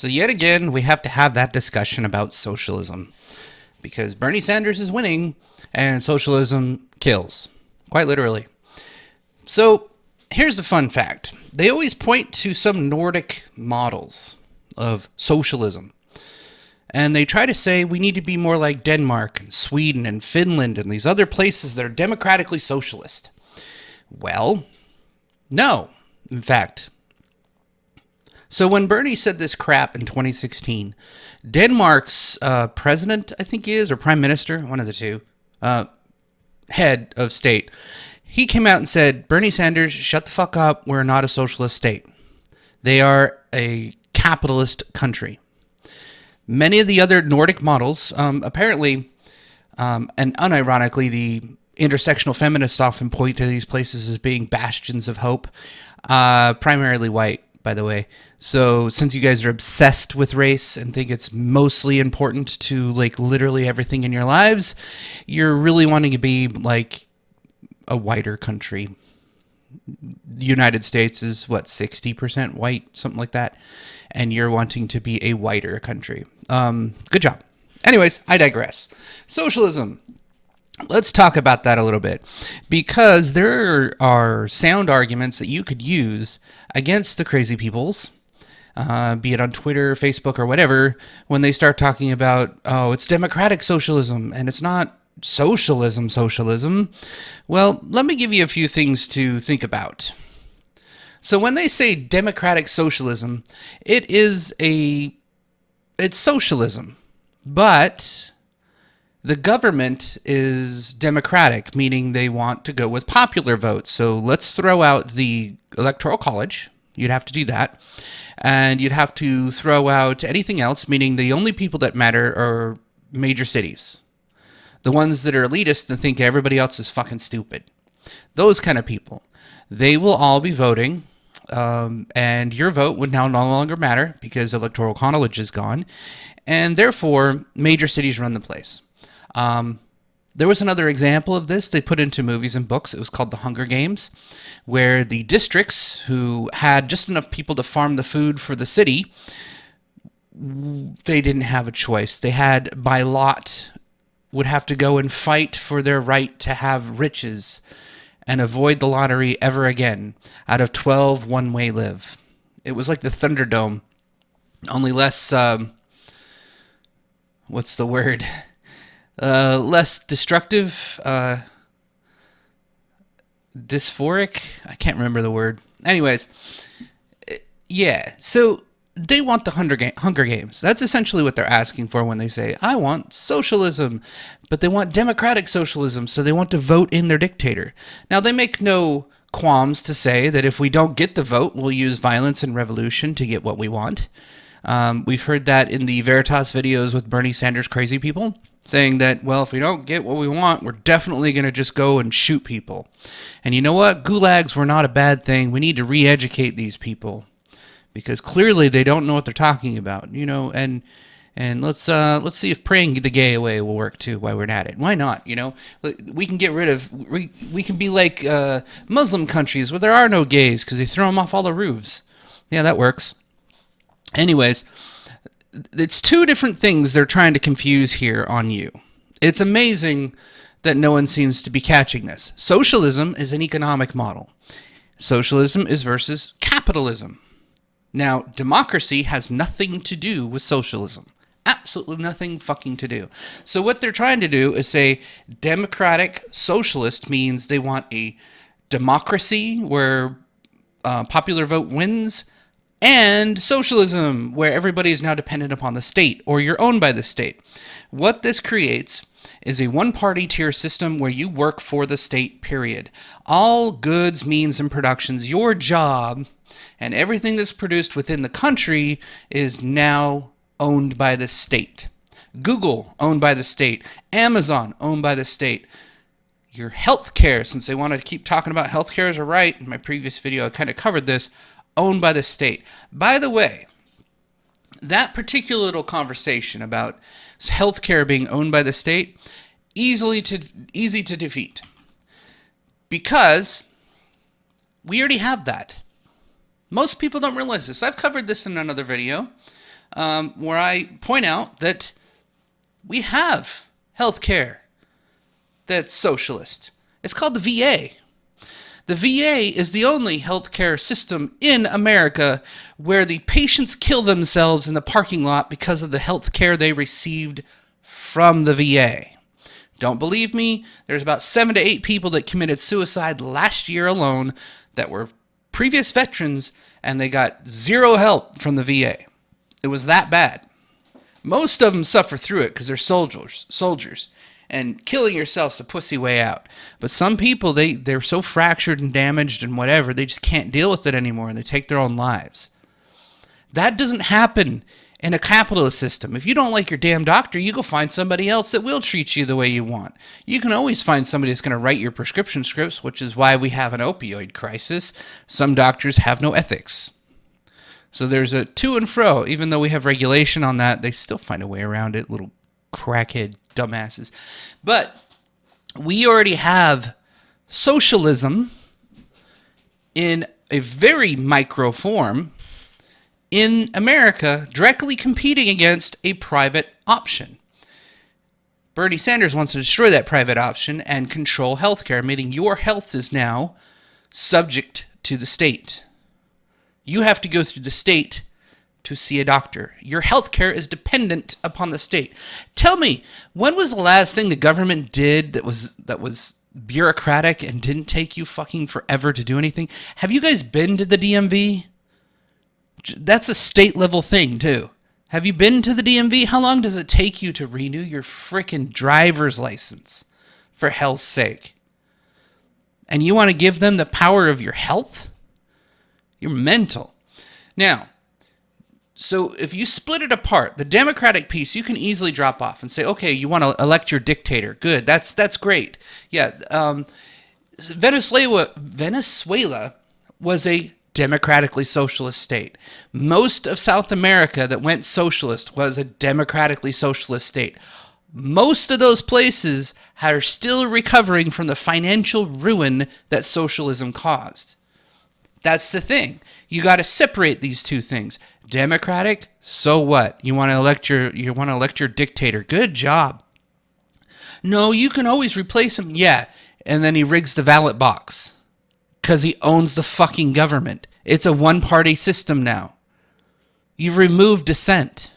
So yet again, we have to have that discussion about socialism because Bernie Sanders is winning and socialism kills, quite literally. So here's the fun fact. They always point to some Nordic models of socialism. And they try to say we need to be more like Denmark and Sweden and Finland and these other places that are democratically socialist. Well, no. In fact, so when Bernie said this crap in 2016, Denmark's president, I think he is, or prime minister, one of the two, head of state, he came out and said, Bernie Sanders, shut the fuck up. We're not a socialist state. They are a capitalist country. Many of the other Nordic models, apparently, and unironically, the intersectional feminists often point to these places as being bastions of hope, primarily white, by the way. So since you guys are obsessed with race and think it's mostly important to like literally everything in your lives, you're really wanting to be like a whiter country. The United States is what, 60% white, something like that, and you're wanting to be a whiter country. Good job. Anyways, I digress. Socialism. Let's talk about that a little bit, because there are sound arguments that you could use against the crazy peoples, be it on Twitter, Facebook, or whatever, when they start talking about, oh, it's democratic socialism, and it's not socialism. Well, let me give you a few things to think about. So when they say democratic socialism, it's socialism, but the government is democratic, meaning they want to go with popular votes. So let's throw out the Electoral College. You'd have to do that. And you'd have to throw out anything else, meaning the only people that matter are major cities. The ones that are elitist and think everybody else is fucking stupid. Those kind of people. They will all be voting, and your vote would now no longer matter because Electoral College is gone. And therefore, major cities run the place. There was another example of this they put into movies and books. It was called The Hunger Games, where the districts who had just enough people to farm the food for the city, they didn't have a choice. They had, by lot, would have to go and fight for their right to have riches and avoid the lottery ever again out of 12 one-way live. It was like the Thunderdome, only less, what's the word? Less destructive, dysphoric. I can't remember the word. Anyways, yeah. So they want the Hunger Games. That's essentially what they're asking for when they say, I want socialism. But they want democratic socialism, so they want to vote in their dictator. Now, they make no qualms to say that if we don't get the vote, we'll use violence and revolution to get what we want. We've heard that in the Veritas videos with Bernie Sanders crazy people, saying that, well, if we don't get what we want, we're definitely going to just go and shoot people. And you know what? Gulags were not a bad thing. We need to re-educate these people, because clearly they don't know what they're talking about, you know, and let's see if praying the gay away will work too while we're at it. Why not, you know? We can get rid of, we can be like Muslim countries where there are no gays because they throw them off all the roofs. Yeah, that works. Anyways, it's two different things they're trying to confuse here on you. It's amazing that no one seems to be catching this. Socialism is an economic model. Socialism is versus capitalism. Now, democracy has nothing to do with socialism. Absolutely nothing fucking to do. So what they're trying to do is say democratic socialist means they want a democracy where popular vote wins, and socialism, where everybody is now dependent upon the state, or you're owned by the state. What this creates is a one-party tier system where you work for the state, period. All goods, means, and productions, your job, and everything that's produced within the country is now owned by the state. Google, owned by the state. Amazon, owned by the state. Your healthcare, since they want to keep talking about healthcare as a right, in my previous video I kind of covered this, owned by the state. By the way, that particular little conversation about healthcare being owned by the state, easy to defeat. Because we already have that. Most people don't realize this. I've covered this in another video. where I point out that we have healthcare that's socialist. It's called the VA. The VA is the only healthcare system in America where the patients kill themselves in the parking lot because of the healthcare they received from the VA. Don't believe me? There's about 7 to 8 people that committed suicide last year alone that were previous veterans, and they got zero help from the VA. It was that bad. Most of them suffer through it because they're soldiers. And killing yourself's a pussy way out. But some people, they're so fractured and damaged and whatever, they just can't deal with it anymore, and they take their own lives. That doesn't happen in a capitalist system. If you don't like your damn doctor, you go find somebody else that will treat you the way you want. You can always find somebody that's going to write your prescription scripts, which is why we have an opioid crisis. Some doctors have no ethics. So there's a to and fro. Even though we have regulation on that, they still find a way around it, little crackhead dumbasses. But we already have socialism in a very micro form in America, directly competing against a private option. Bernie Sanders wants to destroy that private option and control healthcare, meaning your health is now subject to the state. You have to go through the state to see a doctor. Your healthcare is dependent upon the state. Tell me, when was the last thing the government did that was bureaucratic and didn't take you fucking forever to do anything? Have you guys been to the DMV? That's a state level thing too. Have you been to the DMV? How long does it take you to renew your frickin' driver's license? For hell's sake. And you want to give them the power of your health? You're mental. Now, so if you split it apart, the Democratic piece, you can easily drop off and say, okay, you want to elect your dictator. Good. That's great. Yeah. Venezuela was a democratically socialist state. Most of South America that went socialist was a democratically socialist state. Most of those places are still recovering from the financial ruin that socialism caused. That's the thing. You got to separate these two things. Democratic, so what? You want to elect your dictator. Good job. No, you can always replace him. Yeah, and then he rigs the ballot box because he owns the fucking government. It's a one-party system now. You've removed dissent.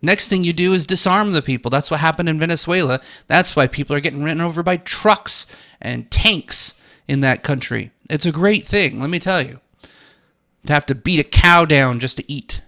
Next thing you do is disarm the people. That's what happened in Venezuela. That's why people are getting ran over by trucks and tanks in that country. It's a great thing, let me tell you. To have to beat a cow down just to eat.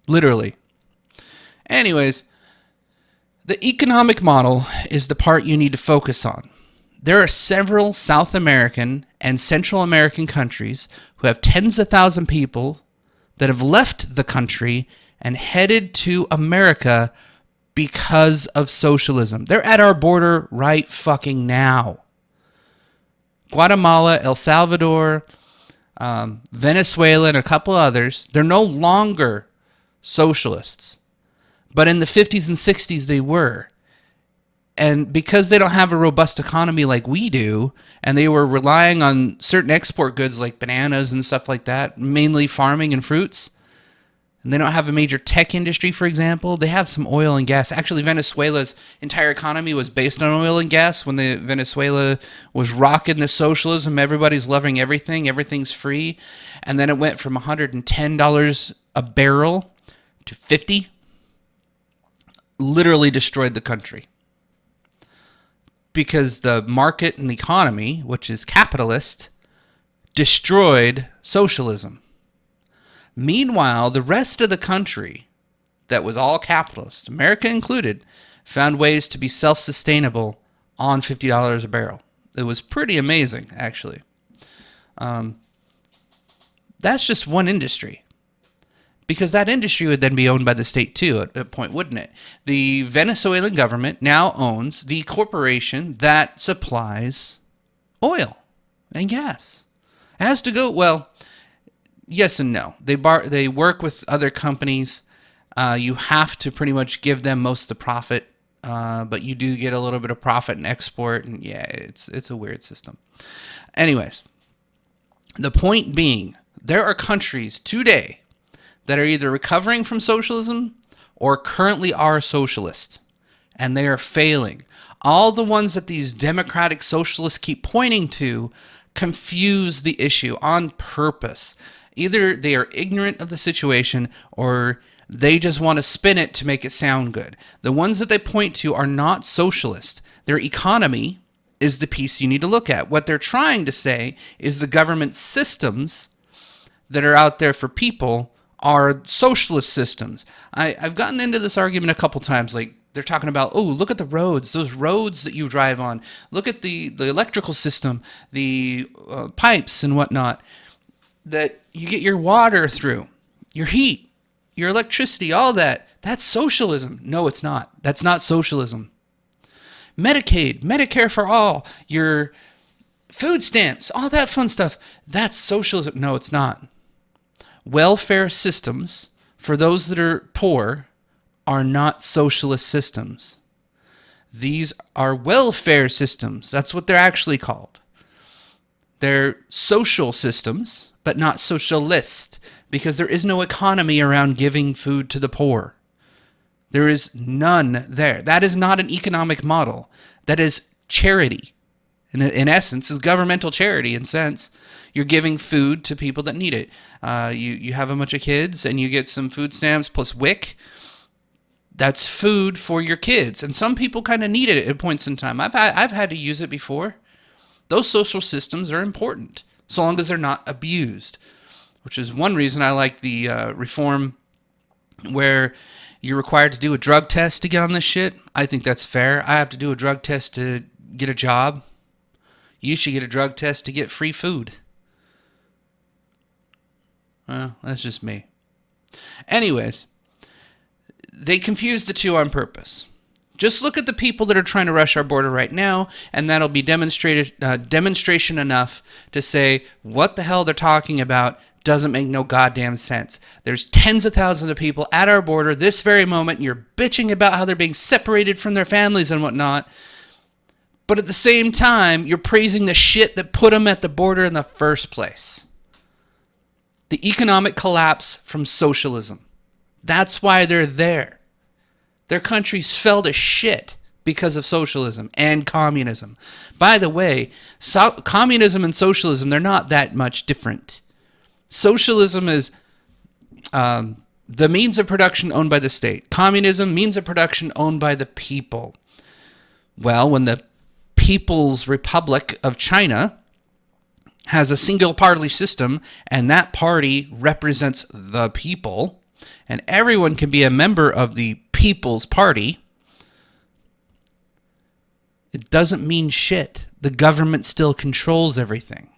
Literally. Anyways, the economic model is the part you need to focus on. There are several South American and Central American countries who have tens of thousands of people that have left the country and headed to America because of socialism. They're at our border right fucking now. Guatemala, El Salvador, Venezuela, and a couple others, they're no longer socialists. But in the 50s and 60s, they were. And because they don't have a robust economy like we do, and they were relying on certain export goods like bananas and stuff like that, mainly farming and fruits, and they don't have a major tech industry, for example. They have some oil and gas. Actually, Venezuela's entire economy was based on oil and gas. When Venezuela was rocking the socialism, everybody's loving everything. Everything's free. And then it went from $110 a barrel to $50. Literally destroyed the country. Because the market and economy, which is capitalist, destroyed socialism. Meanwhile, the rest of the country that was all capitalist, America included, found ways to be self-sustainable on $50 a barrel. It was pretty amazing, actually. That's just one industry. Because that industry would then be owned by the state too at a point, wouldn't it? The Venezuelan government now owns the corporation that supplies oil and gas. It has to go, well, yes and no. They work with other companies. You have to pretty much give them most of the profit, but you do get a little bit of profit in export, and yeah, it's a weird system. Anyways, the point being, there are countries today that are either recovering from socialism or currently are socialist, and they are failing. All the ones that these democratic socialists keep pointing to confuse the issue on purpose. Either they are ignorant of the situation or they just want to spin it to make it sound good. The ones that they point to are not socialist. Their economy is the piece you need to look at. What they're trying to say is the government systems that are out there for people are socialist systems. I've gotten into this argument a couple times. Like, they're talking about, oh, look at the roads, those roads that you drive on. Look at the electrical system, the pipes and whatnot that you get your water through, your heat, your electricity, all that. That's socialism. No, it's not. That's not socialism. Medicaid, Medicare for all, your food stamps, all that fun stuff. That's socialism. No, it's not. Welfare systems for those that are poor are not socialist systems. These are welfare systems. That's what they're actually called. They're social systems, but not socialist, because there is no economy around giving food to the poor. There is none there. That is not an economic model. That is charity. In essence, is governmental charity in sense. You're giving food to people that need it. You have a bunch of kids and you get some food stamps plus WIC. That's food for your kids. And some people kind of need it at points in time. I've had to use it before. Those social systems are important, so long as they're not abused, which is one reason I like the reform where you're required to do a drug test to get on this shit. I think that's fair. I have to do a drug test to get a job. You should get a drug test to get free food. Well, that's just me. Anyways, they confuse the two on purpose. Just look at the people that are trying to rush our border right now, and that'll be demonstration enough to say what the hell they're talking about doesn't make no goddamn sense. There's tens of thousands of people at our border this very moment, and you're bitching about how they're being separated from their families and whatnot, but at the same time, you're praising the shit that put them at the border in the first place. The economic collapse from socialism. That's why they're there. Their countries fell to shit because of socialism and communism. By the way, communism and socialism, they're not that much different. Socialism is the means of production owned by the state. Communism, means of production owned by the people. Well, when the People's Republic of China has a single party system, and that party represents the people, and everyone can be a member of the People's Party, it doesn't mean shit. The government still controls everything.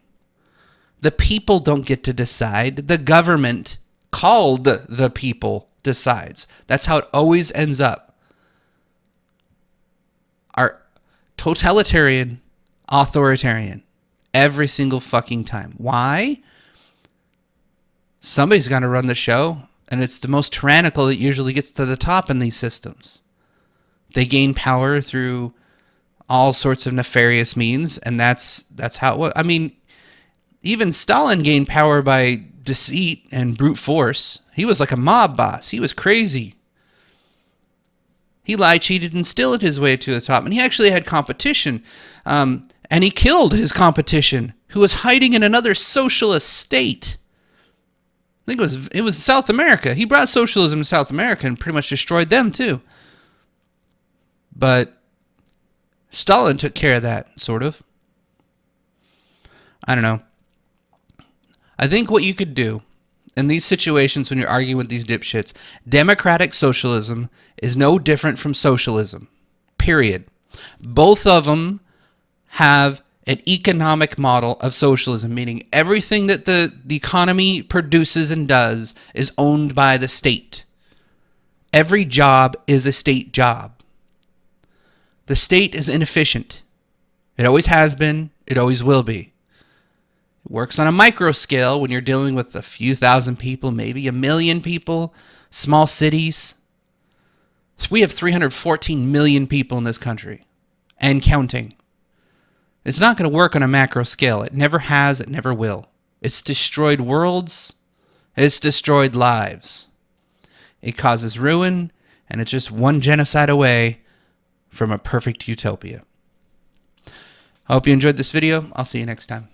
The people don't get to decide. The government, called the people, decides. That's how it always ends up. Our totalitarian, authoritarian, every single fucking time. Why? Somebody's got to run the show, and it's the most tyrannical that usually gets to the top in these systems. They gain power through all sorts of nefarious means, and that's how it was. I mean, even Stalin gained power by deceit and brute force. He was like a mob boss. He was crazy. He lied, cheated, and stilled his way to the top. And he actually had competition. And he killed his competition, who was hiding in another socialist state. I think it was South America. He brought socialism to South America and pretty much destroyed them too. But Stalin took care of that, sort of. I don't know. I think what you could do in these situations when you're arguing with these dipshits, democratic socialism is no different from socialism. Period. Both of them have an economic model of socialism, meaning everything that the economy produces and does is owned by the state. Every job is a state job. The state is inefficient. It always has been. It always will be. It works on a micro scale when you're dealing with a few thousand people, maybe a million people, small cities. So we have 314 million people in this country and counting. It's not going to work on a macro scale. It never has. It never will. It's destroyed worlds. It's destroyed lives. It causes ruin, and it's just one genocide away from a perfect utopia. I hope you enjoyed this video. I'll see you next time.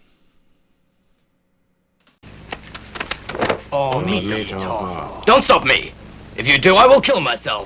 Don't stop me. If you do, I will kill myself.